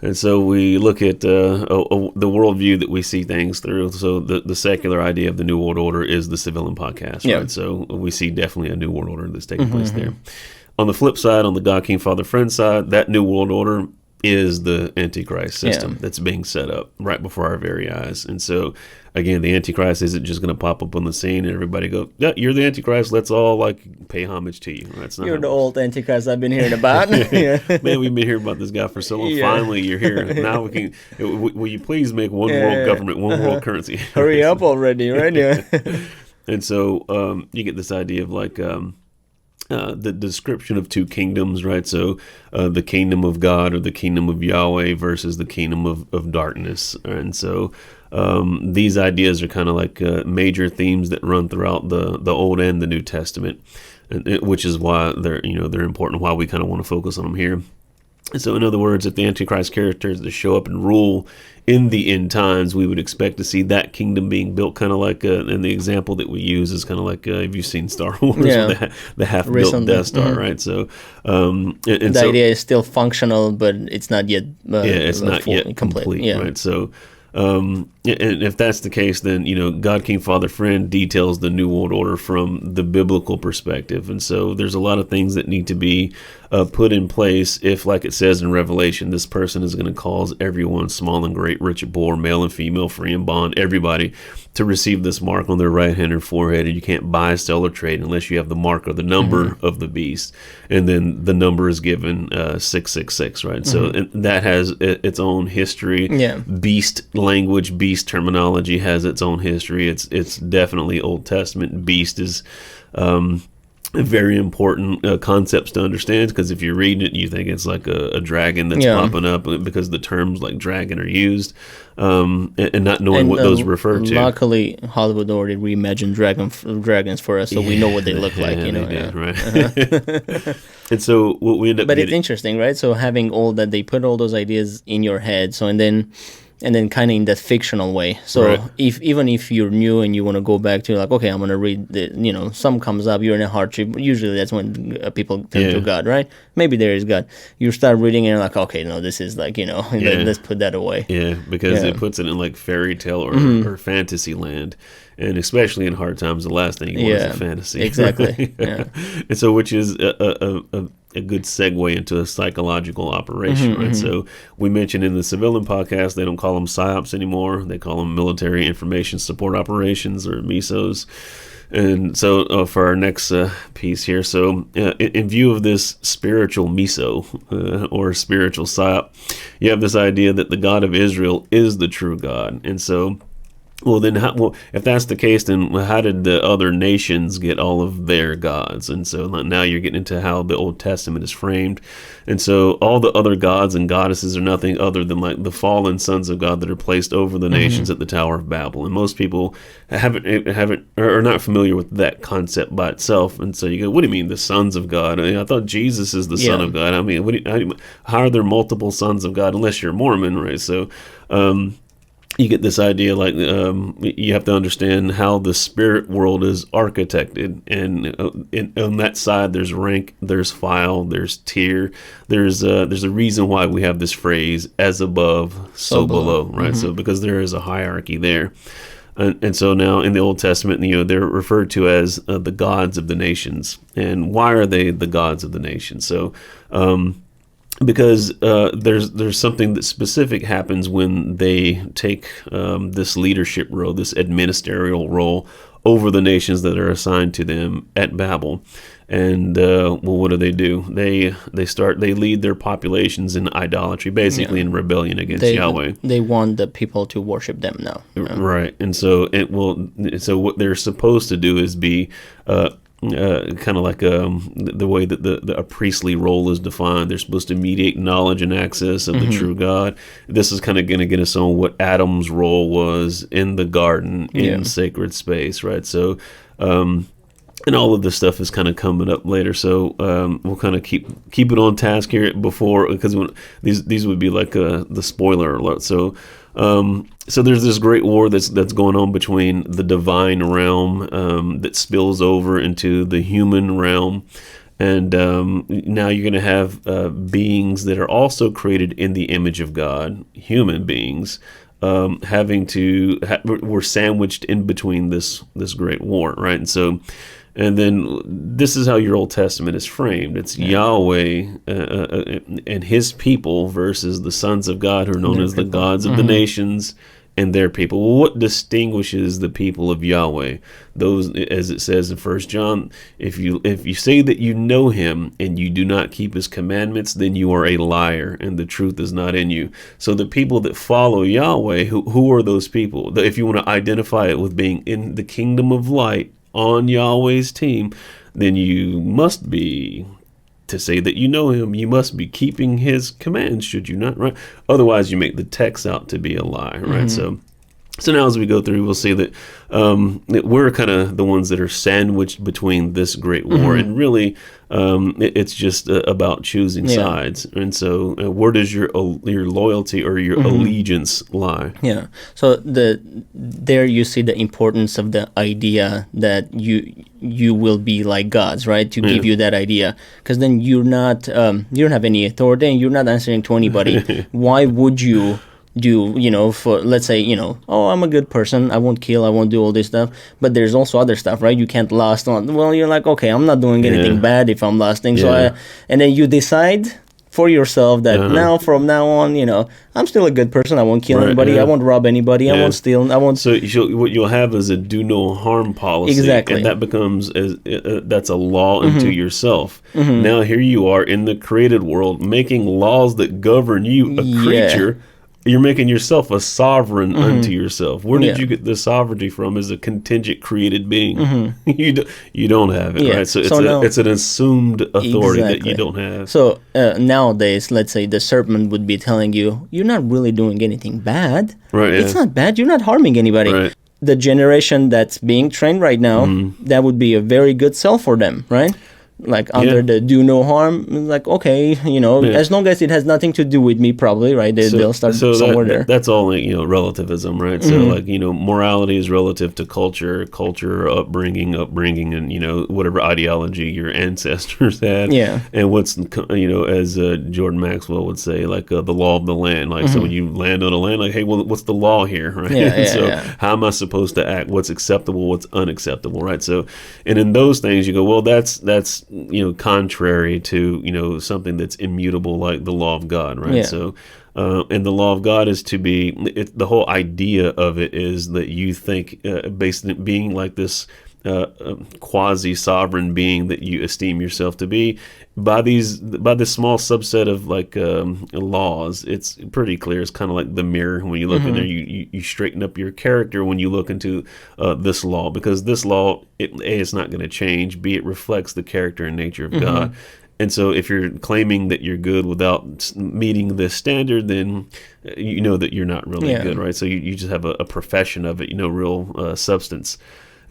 And so we look at the worldview that we see things through. So the secular idea of the New World Order is the Civilian Podcast, right? So we see definitely a New World Order that's taking place there. On the flip side, on the God, King, Father, Friend side, that New World Order is the antichrist system that's being set up right before our very eyes. And so, again, the antichrist isn't just going to pop up on the scene and everybody go, yeah, you're the antichrist, let's all like pay homage to you. That's not you're the old antichrist I've been hearing about. Man, we've been hearing about this guy for so long. Finally, you're here. Now we can. Will you please make one world government, one world currency? Hurry up already, right? And so you get this idea of like the description of two kingdoms, right? So the kingdom of God or the kingdom of Yahweh versus the kingdom of darkness. And so these ideas are kind of like major themes that run throughout the Old and the New Testament, which is why they're important, why we kind of want to focus on them here. And so, in other words, if the Antichrist characters to show up and rule in the end times, we would expect to see that kingdom being built kind of like, and the example that we use is kind of like, have you seen Star Wars? The half-built Death Star, right? So, the idea is still functional, but it's not yet it's not yet complete, right? So, and if that's the case, then, God, King, Father, Friend details the New World Order from the biblical perspective. And so there's a lot of things that need to be put in place if, like it says in Revelation, this person is going to cause everyone, small and great, rich and poor, male and female, free and bond, everybody to receive this mark on their right hand or forehead. And you can't buy, sell, or trade unless you have the mark or the number of the beast. And then the number is given 666, right? So that has its own history. Beast language, beast terminology has its own history. It's definitely Old Testament. Beast is very important concepts to understand, because if you're reading it, you think it's like a dragon that's popping up, because the terms like dragon are used, and not knowing what those refer to. Luckily, Hollywood already reimagined dragons for us, so we know what they look like. They did, right? And so what we end up. But it's interesting, right? So having they put all those ideas in your head, so and then kind of in that fictional way. So even if you're new and you want to go back to like, okay, I'm going to read some comes up, you're in a hardship. Usually that's when people turn to God, right? Maybe there is God. You start reading and you're like, okay, no, this is like, let's put that away. Yeah, because it puts it in like fairy tale or fantasy land. And especially in hard times, the last thing you want is a fantasy. Exactly. And so, which is a good segue into a psychological operation, right? So we mentioned in the Civilian Podcast, they don't call them PSYOPs anymore. They call them Military Information Support Operations, or MISOs. And so for our next piece here, so in view of this spiritual MISO or spiritual PSYOP, you have this idea that the God of Israel is the true God. And so, if that's the case, then how did the other nations get all of their gods? And so now you're getting into how the Old Testament is framed. And so all the other gods and goddesses are nothing other than like the fallen sons of God that are placed over the nations at the Tower of Babel. And most people are not familiar with that concept by itself. And so you go, what do you mean the sons of God? I thought Jesus is the son of God. I mean, how are there multiple sons of God unless you're Mormon, right? So, you get this idea like you have to understand how the spirit world is architected, and on that side there's rank, there's file, there's tier, there's a reason why we have this phrase "as above, so below," right? So because there is a hierarchy there, and so now in the Old Testament, they're referred to as the gods of the nations. And why are they the gods of the nations? So because there's something that specific happens when they take this leadership role, this administrative role over the nations that are assigned to them at Babel. And what do? They lead their populations in idolatry, basically in rebellion against Yahweh. They want the people to worship them now, right? And so So what they're supposed to do is be kind of like the way that a priestly role is defined. They're supposed to mediate knowledge and access of the true God. This is kind of going to get us on what Adam's role was in the garden in sacred space, right? So, and all of this stuff is kind of coming up later. So we'll kind of keep it on task here because these would be like the spoiler alert. So. So there's this great war that's going on between the divine realm that spills over into the human realm, And now you're going to have beings that are also created in the image of God, human beings, having to we're sandwiched in between this great war, right? And so, and then this is how your Old Testament is framed. It's Yahweh and His people versus the sons of God, who are known as the gods of the nations, and their people. Well, what distinguishes the people of Yahweh? Those, as it says in 1 John, if you say that you know Him and you do not keep His commandments, then you are a liar, and the truth is not in you. So the people that follow Yahweh, who are those people? If you want to identify it with being in the kingdom of light on Yahweh's team, then you must be, to say that you know Him, you must be keeping His commands, should you not, right? Otherwise, you make the text out to be a lie, right? So now as we go through, we'll see that we're kind of the ones that are sandwiched between this great war, and really it's just about choosing sides. And so where does your loyalty or your allegiance lie? Yeah. So there you see the importance of the idea that you will be like gods, right? To give you that idea, because then you don't have any authority and you're not answering to anybody. Why would you do, for, let's say, oh, I'm a good person, I won't kill, I won't do all this stuff, but there's also other stuff, right? You can't lust on, well, you're like, okay, I'm not doing anything bad if I'm lusting, so and then you decide for yourself that from now on, I'm still a good person, I won't kill anybody, I won't rob anybody, I won't steal, I won't... So what you'll have is a do no harm policy. Exactly. And that becomes, that's a law unto yourself. Now here you are in the created world, making laws that govern you, a creature. You're making yourself a sovereign unto yourself. Where did you get the sovereignty from as a contingent created being? You don't have it, right? So it's an assumed authority that you don't have. So nowadays, let's say the serpent would be telling you, you're not really doing anything bad. Right. It's not bad. You're not harming anybody. Right. The generation that's being trained right now, that would be a very good sell for them, right? Like under the do no harm, like, okay, as long as it has nothing to do with me, probably, right? They'll start somewhere there. That's all, relativism, right? So, morality is relative to culture, upbringing, and, whatever ideology your ancestors had. Yeah. And what's, as Jordan Maxwell would say, like the law of the land. Like, so when you land on a land, like, hey, well, what's the law here, right? How am I supposed to act? What's acceptable? What's unacceptable, right? So, and in those things, you go, well, that's contrary to, something that's immutable like the law of God, right? Yeah. So, and the law of God is to be, the whole idea of it is that you think, based on it being like this quasi-sovereign being that you esteem yourself to be, by this small subset of laws, it's pretty clear. It's kind of like the mirror. When you look in there, you straighten up your character when you look into this law, because this law, it's not going to change. B, it reflects the character and nature of God. And so if you're claiming that you're good without meeting this standard, then you know that you're not really good, right? So you just have a profession of it, real substance.